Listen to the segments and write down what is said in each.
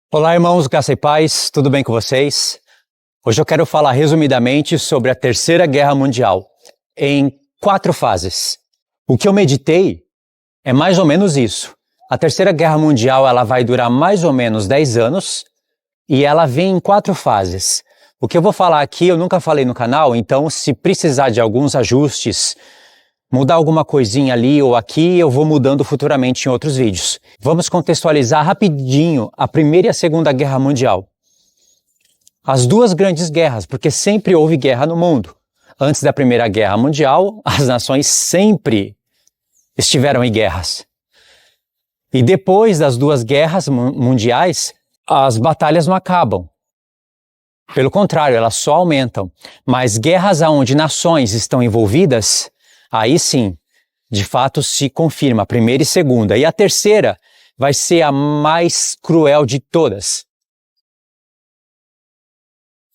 Olá, irmãos, graça e paz, tudo bem com vocês? Hoje eu quero falar resumidamente sobre a Terceira Guerra Mundial, em 4 fases. O que eu meditei é mais ou menos isso. A Terceira Guerra Mundial ela vai durar mais ou menos 10 anos e ela vem em 4 fases. O que eu vou falar aqui eu nunca falei no canal, então se precisar de alguns ajustes, mudar alguma coisinha ali ou aqui, eu vou mudando futuramente em outros vídeos. Vamos contextualizar rapidinho a Primeira e a Segunda Guerra Mundial. As duas grandes guerras, porque sempre houve guerra no mundo. Antes da Primeira Guerra Mundial, as nações sempre estiveram em guerras. E depois das duas guerras mundiais, as batalhas não acabam. Pelo contrário, elas só aumentam. Mas guerras onde nações estão envolvidas, aí sim, de fato se confirma a primeira e segunda. E a terceira vai ser a mais cruel de todas.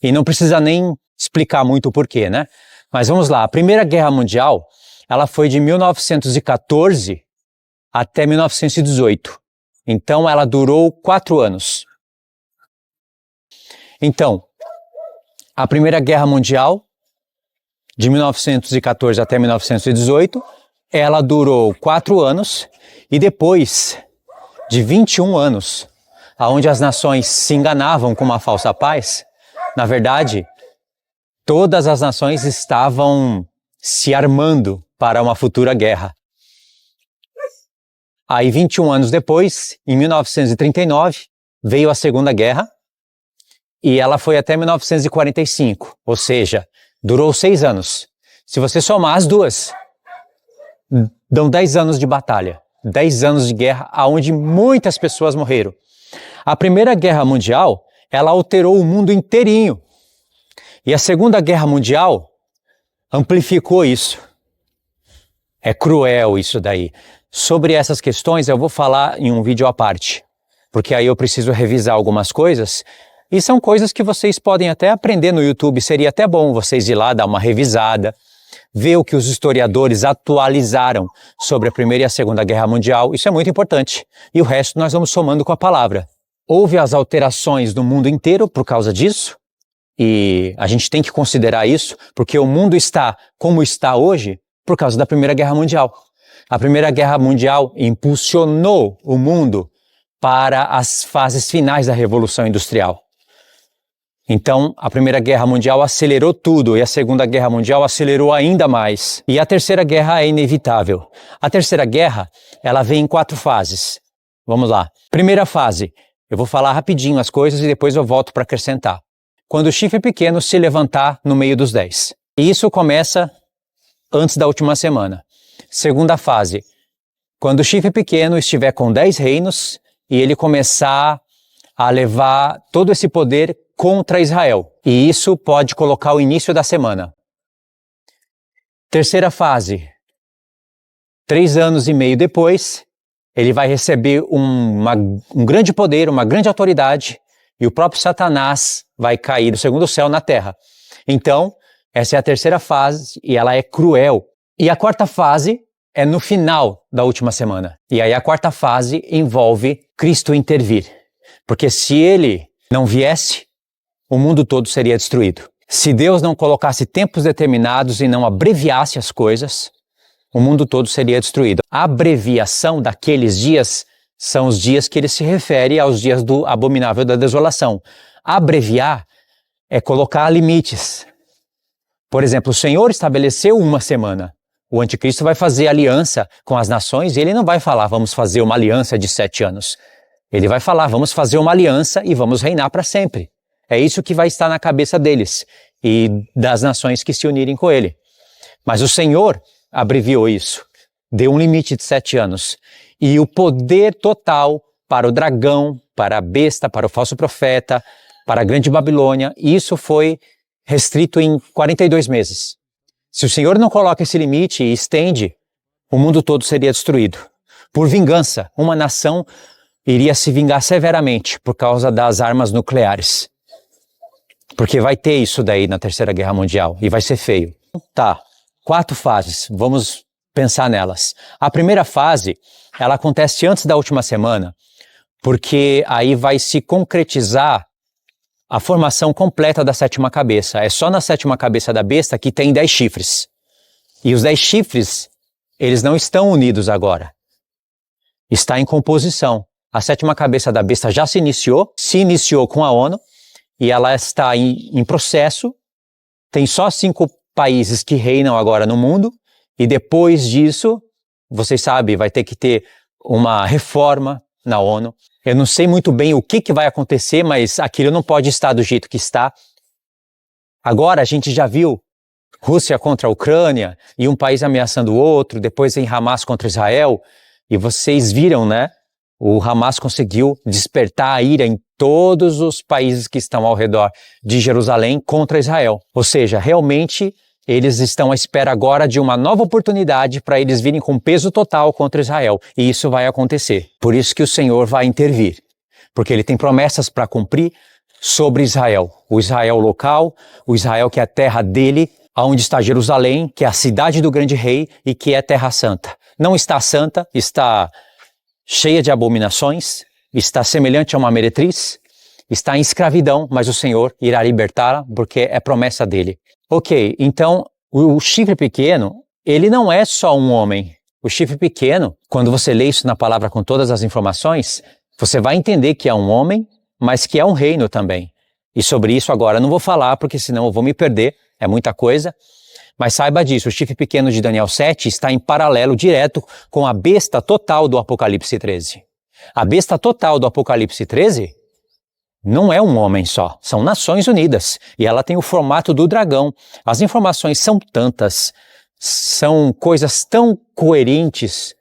E não precisa nem explicar muito o porquê, né? Mas vamos lá, a Primeira Guerra Mundial, ela foi de 1914 até 1918. Então ela durou 4 anos. Então, a Primeira Guerra Mundial, de 1914 até 1918, ela durou 4 anos e depois de 21 anos, onde as nações se enganavam com uma falsa paz, na verdade, todas as nações estavam se armando para uma futura guerra. Aí, 21 anos depois, em 1939, veio a Segunda Guerra e ela foi até 1945, ou seja, durou 6 anos. Se você somar as duas, dão 10 anos de batalha, 10 anos de guerra, onde muitas pessoas morreram. A Primeira Guerra Mundial, ela alterou o mundo inteirinho. E a Segunda Guerra Mundial amplificou isso. É cruel isso daí. Sobre essas questões eu vou falar em um vídeo à parte, porque aí eu preciso revisar algumas coisas. E são coisas que vocês podem até aprender no YouTube, seria até bom vocês ir lá dar uma revisada, ver o que os historiadores atualizaram sobre a Primeira e a Segunda Guerra Mundial, isso é muito importante. E o resto nós vamos somando com a palavra. Houve as alterações no mundo inteiro por causa disso, e a gente tem que considerar isso, porque o mundo está como está hoje por causa da Primeira Guerra Mundial. A Primeira Guerra Mundial impulsionou o mundo para as fases finais da Revolução Industrial. Então, a Primeira Guerra Mundial acelerou tudo e a Segunda Guerra Mundial acelerou ainda mais. E a Terceira Guerra é inevitável. A Terceira Guerra, ela vem em 4 fases. Vamos lá. Primeira fase, eu vou falar rapidinho as coisas e depois eu volto para acrescentar. Quando o chifre pequeno se levantar no meio dos 10. E isso começa antes da última semana. Segunda fase, quando o chifre pequeno estiver com 10 reinos e ele começar a levar todo esse poder contra Israel. E isso pode colocar o início da semana. Terceira fase, 3 anos e meio depois, ele vai receber um grande poder, uma grande autoridade, e o próprio Satanás vai cair do segundo céu na terra. Então, essa é a terceira fase e ela é cruel. E a quarta fase é no final da última semana. E aí a quarta fase envolve Cristo intervir. Porque se ele não viesse, o mundo todo seria destruído. Se Deus não colocasse tempos determinados e não abreviasse as coisas, o mundo todo seria destruído. A abreviação daqueles dias são os dias que ele se refere aos dias do abominável da desolação. Abreviar é colocar limites. Por exemplo, o Senhor estabeleceu uma semana. O anticristo vai fazer aliança com as nações e ele não vai falar, vamos fazer uma aliança de 7 anos. Ele vai falar, vamos fazer uma aliança e vamos reinar para sempre. É isso que vai estar na cabeça deles e das nações que se unirem com ele. Mas o Senhor abreviou isso, deu um limite de 7 anos. E o poder total para o dragão, para a besta, para o falso profeta, para a grande Babilônia, isso foi restrito em 42 meses. Se o Senhor não coloca esse limite e estende, o mundo todo seria destruído. Por vingança, uma nação iria se vingar severamente por causa das armas nucleares. Porque vai ter isso daí na Terceira Guerra Mundial e vai ser feio. Tá, 4 fases, vamos pensar nelas. A primeira fase, ela acontece antes da última semana, porque aí vai se concretizar a formação completa da sétima cabeça. É só na sétima cabeça da besta que tem 10 chifres. E os 10 chifres, eles não estão unidos agora. Está em composição. A sétima cabeça da besta já se iniciou com a ONU, e ela está em processo. Tem só 5 países que reinam agora no mundo, e depois disso, vocês sabem, vai ter que ter uma reforma na ONU. Eu não sei muito bem o que vai acontecer, mas aquilo não pode estar do jeito que está. Agora a gente já viu Rússia contra a Ucrânia, e um país ameaçando o outro, depois em Hamas contra Israel, e vocês viram, né? O Hamas conseguiu despertar a ira em todos os países que estão ao redor de Jerusalém contra Israel. Ou seja, realmente eles estão à espera agora de uma nova oportunidade para eles virem com peso total contra Israel. E isso vai acontecer. Por isso que o Senhor vai intervir. Porque Ele tem promessas para cumprir sobre Israel. O Israel local, o Israel que é a terra dele, onde está Jerusalém, que é a cidade do grande rei e que é terra santa. Não está santa, está cheia de abominações, está semelhante a uma meretriz, está em escravidão, mas o Senhor irá libertá-la porque é promessa dele. Ok, então o chifre pequeno, ele não é só um homem. O chifre pequeno, quando você lê isso na palavra com todas as informações, você vai entender que é um homem, mas que é um reino também. E sobre isso agora eu não vou falar, porque senão eu vou me perder, é muita coisa. Mas saiba disso, o chifre pequeno de Daniel 7 está em paralelo direto com a besta total do Apocalipse 13. A besta total do Apocalipse 13 não é um homem só, são nações unidas. E ela tem o formato do dragão. As informações são tantas, são coisas tão coerentes,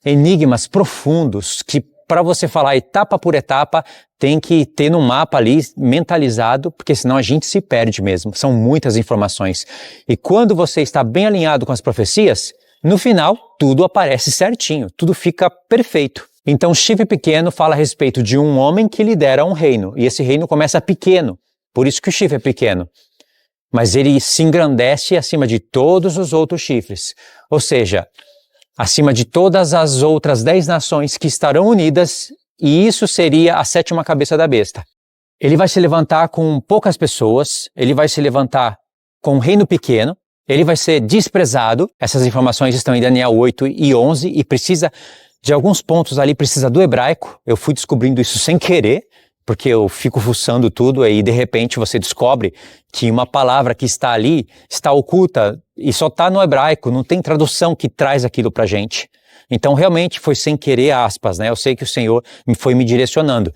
enigmas profundos, que para você falar etapa por etapa, tem que ter no mapa ali mentalizado, porque senão a gente se perde mesmo. São muitas informações. E quando você está bem alinhado com as profecias, no final tudo aparece certinho, tudo fica perfeito. Então o chifre pequeno fala a respeito de um homem que lidera um reino, e esse reino começa pequeno, por isso que o chifre é pequeno. Mas ele se engrandece acima de todos os outros chifres. Ou seja, acima de todas as outras 10 nações que estarão unidas, e isso seria a sétima cabeça da besta. Ele vai se levantar com poucas pessoas, ele vai se levantar com um reino pequeno, ele vai ser desprezado. Essas informações estão em Daniel 8 e 11, e precisa de alguns pontos ali, precisa do hebraico. Eu fui descobrindo isso sem querer, porque eu fico fuçando tudo e de repente você descobre que uma palavra que está ali está oculta e só está no hebraico, não tem tradução que traz aquilo pra gente. Então realmente foi sem querer, aspas, né? Eu sei que o Senhor foi me direcionando.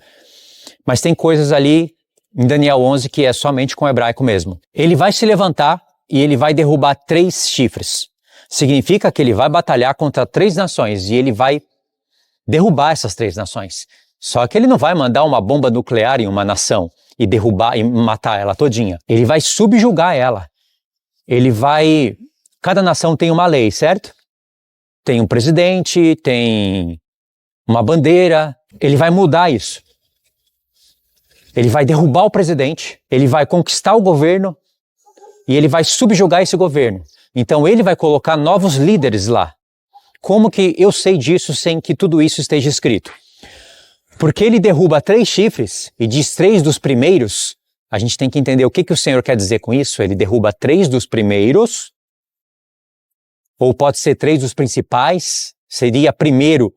Mas tem coisas ali em Daniel 11 que é somente com hebraico mesmo. Ele vai se levantar e ele vai derrubar 3 chifres. Significa que ele vai batalhar contra 3 nações e ele vai derrubar essas 3 nações. Só que ele não vai mandar uma bomba nuclear em uma nação e derrubar e matar ela todinha. Ele vai subjugar ela. Ele vai... Cada nação tem uma lei, certo? Tem um presidente, tem uma bandeira. Ele vai mudar isso. Ele vai derrubar o presidente, ele vai conquistar o governo e ele vai subjugar esse governo. Então ele vai colocar novos líderes lá. Como que eu sei disso sem que tudo isso esteja escrito? Porque ele derruba 3 chifres e diz 3 dos primeiros. A gente tem que entender o que o Senhor quer dizer com isso. Ele derruba 3 dos primeiros, ou pode ser 3 dos principais, seria primeiro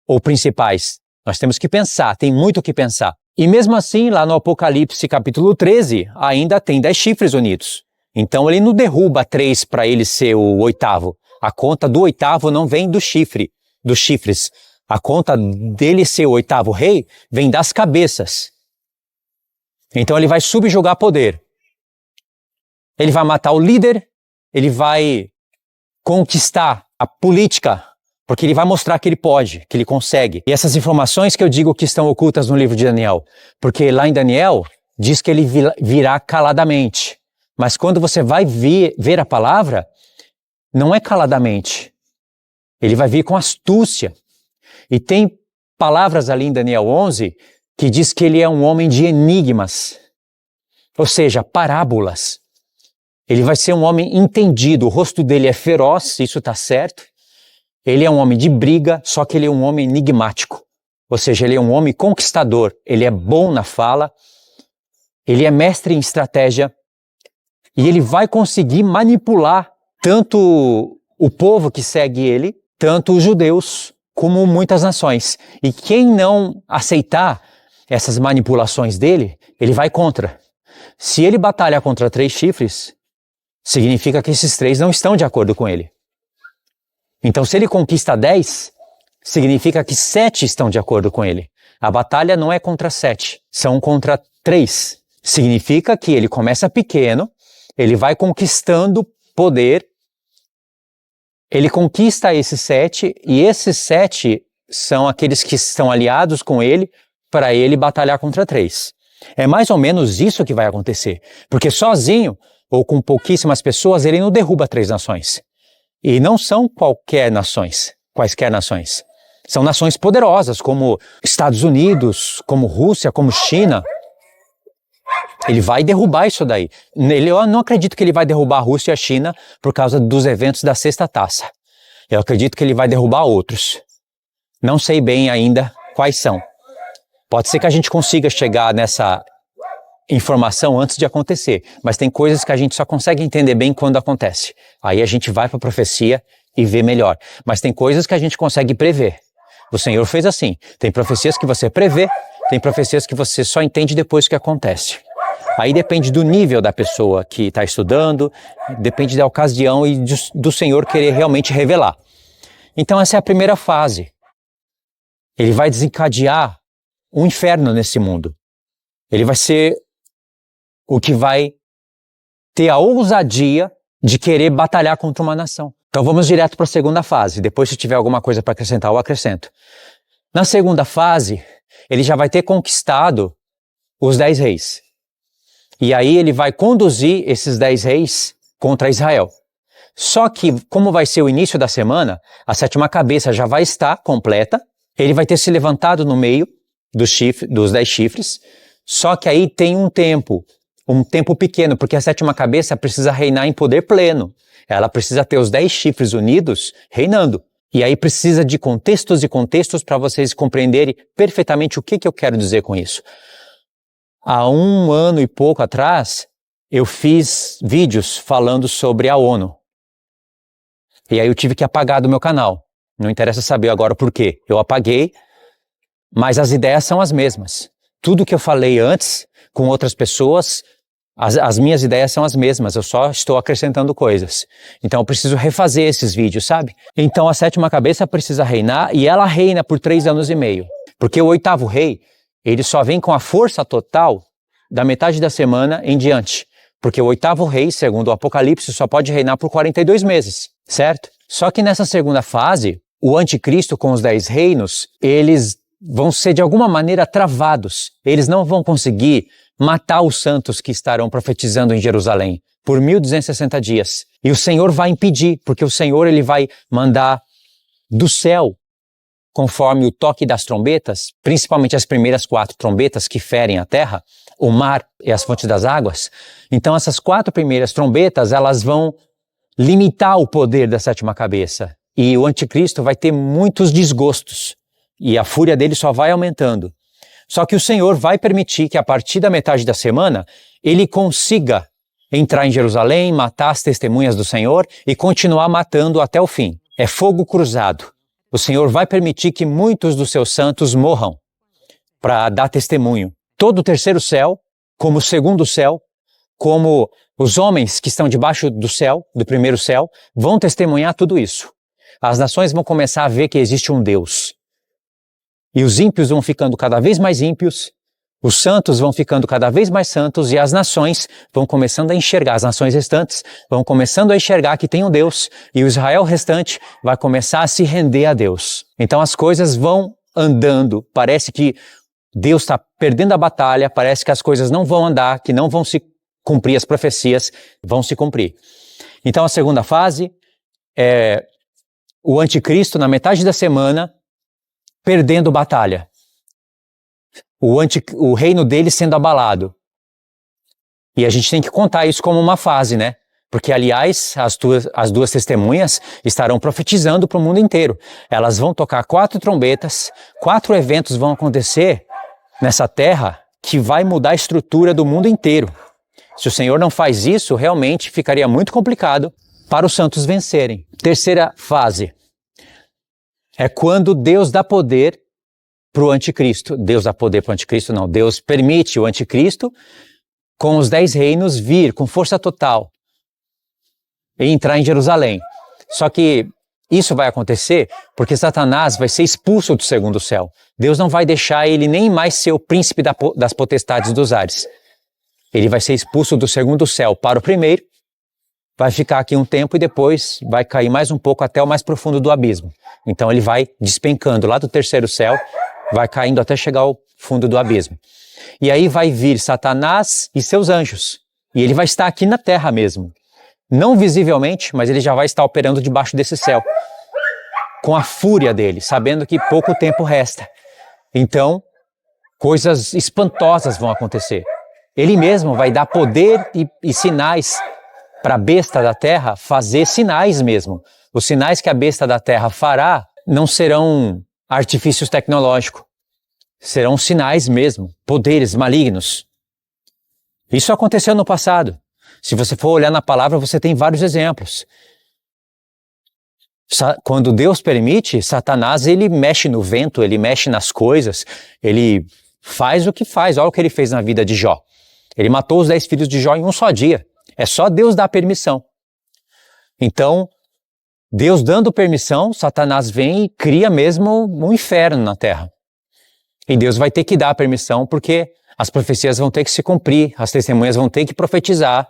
ou principais. Nós temos que pensar, tem muito o que pensar. E mesmo assim, lá no Apocalipse capítulo 13, ainda tem 10 chifres unidos. Então ele não derruba 3 para ele ser o 8º. A conta do 8º não vem do chifre, dos chifres. A conta dele ser o 8º rei vem das cabeças. Então ele vai subjugar poder. Ele vai matar o líder, ele vai conquistar a política, porque ele vai mostrar que ele pode, que ele consegue. E essas informações que eu digo que estão ocultas no livro de Daniel, porque lá em Daniel diz que ele virá caladamente. Mas quando você vai ver a palavra, não é caladamente. Ele vai vir com astúcia. E tem palavras ali em Daniel 11 que diz que ele é um homem de enigmas, ou seja, parábolas. Ele vai ser um homem entendido, o rosto dele é feroz, isso está certo. Ele é um homem de briga, só que ele é um homem enigmático. ou seja, ele é um homem conquistador, ele é bom na fala, ele é mestre em estratégia e ele vai conseguir manipular tanto o povo que segue ele, tanto os judeus, como muitas nações. E quem não aceitar essas manipulações dele, ele vai contra. Se ele batalha contra 3 chifres, significa que esses 3 não estão de acordo com ele. Então, se ele conquista 10, significa que 7 estão de acordo com ele. A batalha não é contra 7, são contra 3. Significa que ele começa pequeno, ele vai conquistando poder, ele conquista esses 7, e esses 7 são aqueles que estão aliados com ele para ele batalhar contra 3. É mais ou menos isso que vai acontecer, porque sozinho, ou com pouquíssimas pessoas, ele não derruba 3 nações. E não são quaisquer nações. São nações poderosas, como Estados Unidos, como Rússia, como China. Ele vai derrubar isso daí. Eu não acredito que ele vai derrubar a Rússia e a China por causa dos eventos da Sexta Taça. Eu acredito que ele vai derrubar outros. Não sei bem ainda quais são. Pode ser que a gente consiga chegar nessa informação antes de acontecer, mas tem coisas que a gente só consegue entender bem quando acontece. Aí a gente vai para a profecia e vê melhor. Mas tem coisas que a gente consegue prever. O Senhor fez assim. Tem profecias que você prevê, tem profecias que você só entende depois que acontece. Aí depende do nível da pessoa que está estudando, depende da ocasião e do Senhor querer realmente revelar. Então essa é a primeira fase. Ele vai desencadear um inferno nesse mundo. Ele vai ser o que vai ter a ousadia de querer batalhar contra uma nação. Então vamos direto para a segunda fase. Depois, se tiver alguma coisa para acrescentar, eu acrescento. Na segunda fase, ele já vai ter conquistado os 10 reis. E aí ele vai conduzir esses 10 reis contra Israel. Só que, como vai ser o início da semana, a 7ª cabeça já vai estar completa. Ele vai ter se levantado no meio dos 10 chifres. Só que aí tem um tempo pequeno, porque a 7ª cabeça precisa reinar em poder pleno. Ela precisa ter os 10 chifres unidos reinando. E aí precisa de contextos e contextos para vocês compreenderem perfeitamente o que eu quero dizer com isso. Há 1 ano e pouco atrás, eu fiz vídeos falando sobre a ONU. E aí eu tive que apagar do meu canal. Não interessa saber agora por quê. Eu apaguei, mas as ideias são as mesmas. Tudo que eu falei antes, com outras pessoas, as minhas ideias são as mesmas, eu só estou acrescentando coisas. Então eu preciso refazer esses vídeos, sabe? Então a 7ª cabeça precisa reinar e ela reina por 3 anos e meio. Porque o 8º rei, ele só vem com a força total da metade da semana em diante. Porque o 8º rei, segundo o Apocalipse, só pode reinar por 42 meses, certo? Só que nessa segunda fase, o anticristo com os 10 reinos, eles vão ser de alguma maneira travados. Eles não vão conseguir matar os santos que estarão profetizando em Jerusalém por 1260 dias. E o Senhor vai impedir, porque o Senhor ele vai mandar do céu, conforme o toque das trombetas, principalmente as primeiras 4 trombetas que ferem a terra, o mar e as fontes das águas. Então essas 4 primeiras trombetas, elas vão limitar o poder da 7ª cabeça. E o anticristo vai ter muitos desgostos. E a fúria dele só vai aumentando. Só que o Senhor vai permitir que a partir da metade da semana, ele consiga entrar em Jerusalém, matar as testemunhas do Senhor e continuar matando até o fim. É fogo cruzado. O Senhor vai permitir que muitos dos seus santos morram para dar testemunho. Todo o terceiro céu, como o segundo céu, como os homens que estão debaixo do céu, do primeiro céu, vão testemunhar tudo isso. As nações vão começar a ver que existe um Deus. E os ímpios vão ficando cada vez mais ímpios, os santos vão ficando cada vez mais santos e as nações vão começando a enxergar, as nações restantes vão começando a enxergar que tem um Deus e o Israel restante vai começar a se render a Deus. Então as coisas vão andando, parece que Deus está perdendo a batalha, parece que as coisas não vão andar, que não vão se cumprir, as profecias vão se cumprir. Então a segunda fase é o anticristo na metade da semana perdendo batalha. O reino dele sendo abalado. E a gente tem que contar isso como uma fase, né? Porque, aliás, as duas testemunhas estarão profetizando para o mundo inteiro. Elas vão tocar 4 trombetas, 4 eventos vão acontecer nessa terra que vai mudar a estrutura do mundo inteiro. Se o Senhor não faz isso, realmente ficaria muito complicado para os santos vencerem. Terceira fase é quando Deus dá poder para o anticristo. Deus dá poder para o anticristo? Não. Deus permite o anticristo com os 10 reinos vir com força total e entrar em Jerusalém. Só que isso vai acontecer porque Satanás vai ser expulso do segundo céu. Deus não vai deixar ele nem mais ser o príncipe das potestades dos ares. Ele vai ser expulso do segundo céu para o primeiro, vai ficar aqui um tempo e depois vai cair mais um pouco até o mais profundo do abismo. Então ele vai despencando lá do terceiro céu, vai caindo até chegar ao fundo do abismo. E aí vai vir Satanás e seus anjos. E ele vai estar aqui na terra mesmo. Não visivelmente, mas ele já vai estar operando debaixo desse céu. Com a fúria dele, sabendo que pouco tempo resta. Então, coisas espantosas vão acontecer. Ele mesmo vai dar poder e sinais para a besta da terra fazer sinais mesmo. Os sinais que a besta da terra fará não serão artifícios tecnológicos. Serão sinais mesmo, poderes malignos. Isso aconteceu no passado. Se você for olhar na palavra, você tem vários exemplos. Quando Deus permite, Satanás, ele mexe no vento, ele mexe nas coisas, ele faz o que faz. Olha o que ele fez na vida de Jó. Ele matou os 10 filhos de Jó em um só dia. É só Deus dar permissão. Então, Deus dando permissão, Satanás vem e cria mesmo um inferno na terra. E Deus vai ter que dar a permissão porque as profecias vão ter que se cumprir, as testemunhas vão ter que profetizar